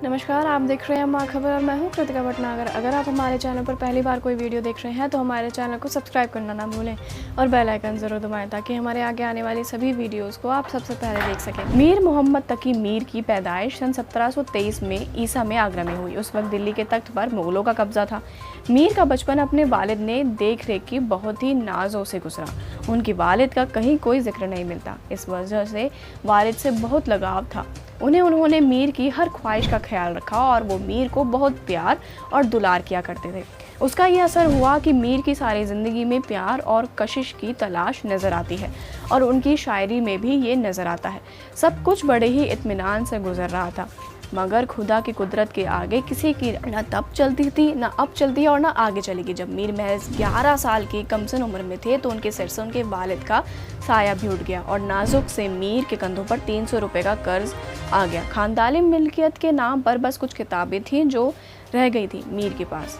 नमस्कार, आप देख रहे हैं माँ खबर और मैं हूँ कृतिका भटनागर। अगर आप हमारे चैनल पर पहली बार कोई वीडियो देख रहे हैं तो हमारे चैनल को सब्सक्राइब करना ना भूलें और बेल आइकन ज़रूर दबाएं ताकि हमारे आगे आने वाली सभी वीडियोस को आप सबसे पहले देख सकें। मीर मोहम्मद तकी मीर की पैदाइश सन 1723 में ईसा में आगरा में हुई। उस वक्त दिल्ली के तख्त पर मुगलों का कब्जा था। मीर का बचपन अपने वालिद ने देख रेख की बहुत ही नाजों से गुजरा। उनकी वालिद का कहीं कोई जिक्र नहीं मिलता। इस वजह से वालिद से बहुत लगाव था। उन्होंने मीर की हर ख्वाहिश का ख्याल रखा और वो मीर को बहुत प्यार और दुलार किया करते थे। उसका ये असर हुआ कि मीर की सारी ज़िंदगी में प्यार और कशिश की तलाश नज़र आती है और उनकी शायरी में भी ये नज़र आता है। सब कुछ बड़े ही इत्मीनान से गुजर रहा था, मगर खुदा की कुदरत के आगे किसी की न तब चलती थी, न अब चलती है और न आगे चलेगी। जब मीर महज 11 साल की कमसन उम्र में थे तो उनके सिर से उनके वालिद का साया भी उठ गया और नाजुक से मीर के कंधों पर 300 रुपये का कर्ज आ गया। खानदानी मिल्कियत के नाम पर बस कुछ किताबें थीं जो रह गई थी मीर के पास।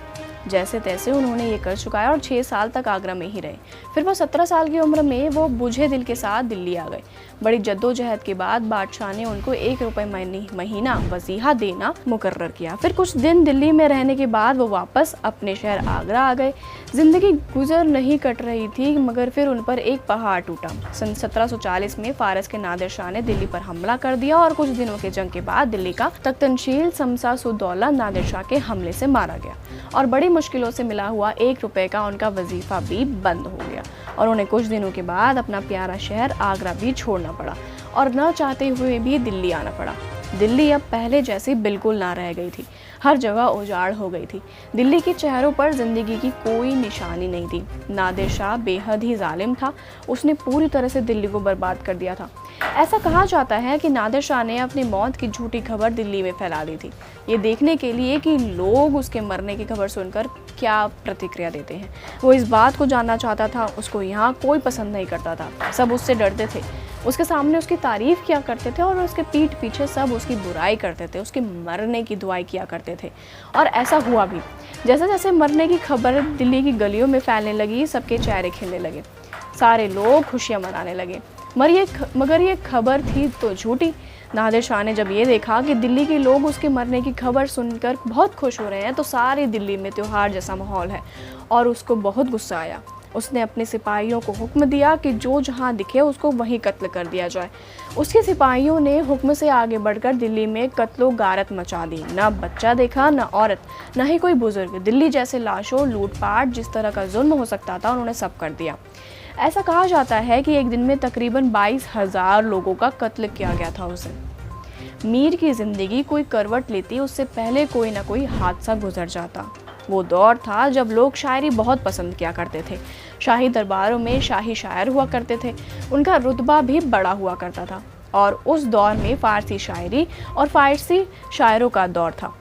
जैसे तैसे उन्होंने ये कर्ज चुकाया और 6 साल तक आगरा में ही रहे। फिर वो 17 साल की उम्र में वो बुझे दिल के साथ दिल्ली आ गए। बड़ी जद्दोजहद के बाद बादशाह ने उनको 1 रुपये महीना वजीहा देना मुकर्रर किया। फिर कुछ दिन दिल्ली में रहने के बाद वो वापस अपने शहर आगरा आ गए। जिंदगी गुजर नहीं कट रही थी, मगर फिर उन पर एक पहाड़ टूटा। सन 1740 में फारस के नादिर शाह ने दिल्ली पर हमला कर दिया और कुछ दिनों के जंग के बाद दिल्ली का तख्तनशील शमस-उद-दौला नादिर शाह के हमले से मारा गया और बड़ी मुश्किलों से मिला हुआ 1 रुपये का उनका वजीफा भी बंद हो गया और उन्हें कुछ दिनों के बाद अपना प्यारा शहर आगरा भी छोड़ना पड़ा और न चाहते हुए भी दिल्ली आना पड़ा। दिल्ली अब पहले जैसी बिल्कुल ना रह गई थी। हर जगह उजाड़ हो गई थी। दिल्ली के चेहरों पर जिंदगी की कोई निशानी नहीं थी। नादिर शाह बेहद ही जालिम था। उसने पूरी तरह से दिल्ली को बर्बाद कर दिया था। ऐसा कहा जाता है कि नादिर शाह ने अपनी मौत की झूठी खबर दिल्ली में फैला दी थी, ये देखने के लिए कि लोग उसके मरने की खबर सुनकर क्या प्रतिक्रिया देते हैं। वो इस बात को जानना चाहता था। उसको यहाँ कोई पसंद नहीं करता था। सब उससे डरते थे, उसके सामने उसकी तारीफ़ किया करते थे और उसके पीठ पीछे सब उसकी बुराई करते थे, उसके मरने की दुआई किया करते थे। और ऐसा हुआ भी। जैसे जैसे मरने की खबर दिल्ली की गलियों में फैलने लगी, सबके चेहरे खिलने लगे, सारे लोग खुशियाँ मनाने लगे। मगर ये खबर थी तो झूठी। नादिर शाह ने जब ये देखा कि दिल्ली के लोग उसके मरने की खबर सुनकर बहुत खुश हो रहे हैं तो सारी दिल्ली में त्योहार जैसा माहौल है और उसको बहुत गुस्सा आया। उसने अपने सिपाहियों को हुक्म दिया कि जो जहां दिखे उसको वहीं कत्ल कर दिया जाए। उसके सिपाहियों ने हुक्म से आगे बढ़कर दिल्ली में कत्लो गारत मचा दी। न बच्चा देखा, न औरत, न ही कोई बुजुर्ग। दिल्ली जैसे लाशों, लूटपाट, जिस तरह का जुल्म हो सकता था उन्होंने सब कर दिया। ऐसा कहा जाता है कि एक दिन में तकरीबन 22,000 लोगों का कत्ल किया गया था उसे। मीर की ज़िंदगी कोई करवट लेती उससे पहले कोई ना कोई हादसा गुजर जाता। वो दौर था जब लोग शायरी बहुत पसंद किया करते थे। शाही दरबारों में शाही शायर हुआ करते थे। उनका रुतबा भी बड़ा हुआ करता था और उस दौर में फ़ारसी शायरी और फ़ारसी शायरों का दौर था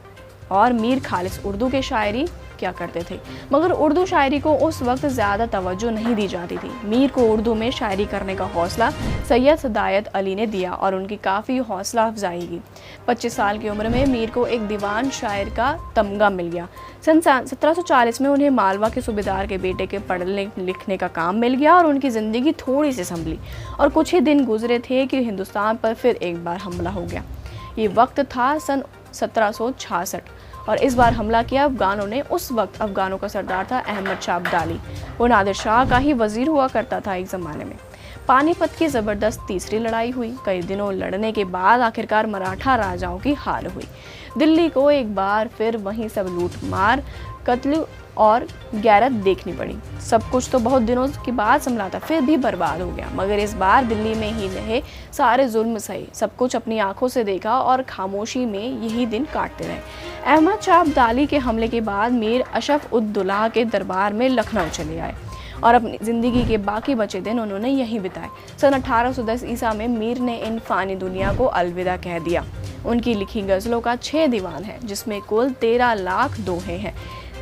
और मीर खालिस उर्दू के शायरी क्या करते थे। मगर उर्दू शायरी को उस वक्त ज़्यादा तवज्जो नहीं दी जाती थी। मीर को उर्दू में शायरी करने का हौसला सैयद सदायत अली ने दिया और उनकी काफ़ी हौसला अफजाई की। 25 साल की उम्र में मीर को एक दीवान शायर का तमगा मिल गया। सन 1740 में उन्हें मालवा के सूबेदार के बेटे के पढ़ने लिखने का काम मिल गया और उनकी ज़िंदगी थोड़ी सी संभली और कुछ ही दिन गुजरे थे कि हिंदुस्तान पर फिर एक बार हमला हो गया। ये वक्त था सन 1766 और इस बार हमला किया अफगानों ने। उस वक्त अफगानों का सरदार था अहमद शाह अब्दाली। वो नादिर शाह का ही वजीर हुआ करता था एक ज़माने में। पानीपत की ज़बरदस्त तीसरी लड़ाई हुई। कई दिनों लड़ने के बाद आखिरकार मराठा राजाओं की हार हुई। दिल्ली को एक बार फिर वहीं सब लूट मार, कत्ल और गैरत देखनी पड़ी। सब कुछ तो बहुत दिनों के बाद संभला था, फिर भी बर्बाद हो गया। मगर इस बार दिल्ली में ही रहे सारे जुल्म सहे, सब कुछ अपनी आंखों से देखा और खामोशी में यही दिन काटते रहे। अहमद शाह अब्दाली के हमले के बाद मीर अशरफ-उद-दौला के दरबार में लखनऊ चले आए और अपनी ज़िंदगी के बाकी बचे दिन उन्होंने यहीं बिताए। सन 1810 ईसा में मीर ने इन फ़ानी दुनिया को अलविदा कह दिया। उनकी लिखी गज़लों का 6 दीवान है, जिसमें कुल 13 लाख दोहे हैं,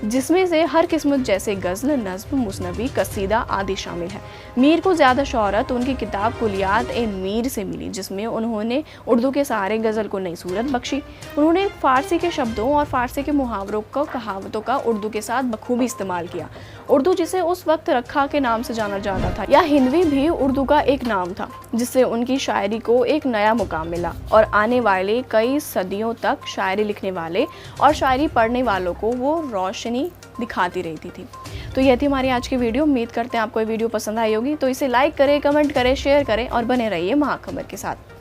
जिसमें से हर किस्मत जैसे गज़ल, नज़्म, मुस्नबी, कसीदा आदि शामिल है। मीर को ज़्यादा शोहरत उनकी किताब कुलियात ए मीर से मिली, जिसमें उन्होंने उर्दू के सहारे गज़ल को नई सूरत बख्शी। उन्होंने फ़ारसी के शब्दों और फ़ारसी के मुहावरों को, कहावतों का उर्दू के साथ बखूबी इस्तेमाल किया। उर्दू जिसे उस वक्त रखा के नाम से जाना जाता था या हिंदवी भी उर्दू का एक नाम था। जिससे उनकी शायरी को एक नया मुकाम मिला और आने वाले कई सदियों तक शायरी लिखने वाले और शायरी पढ़ने वालों को वो रोशनी दिखाती रहती थी। तो यह थी हमारी आज की वीडियो। उम्मीद करते हैं आपको ये वीडियो पसंद आई होगी। तो इसे लाइक करें, कमेंट करें, शेयर करें और बने रहिए महाखबर के साथ।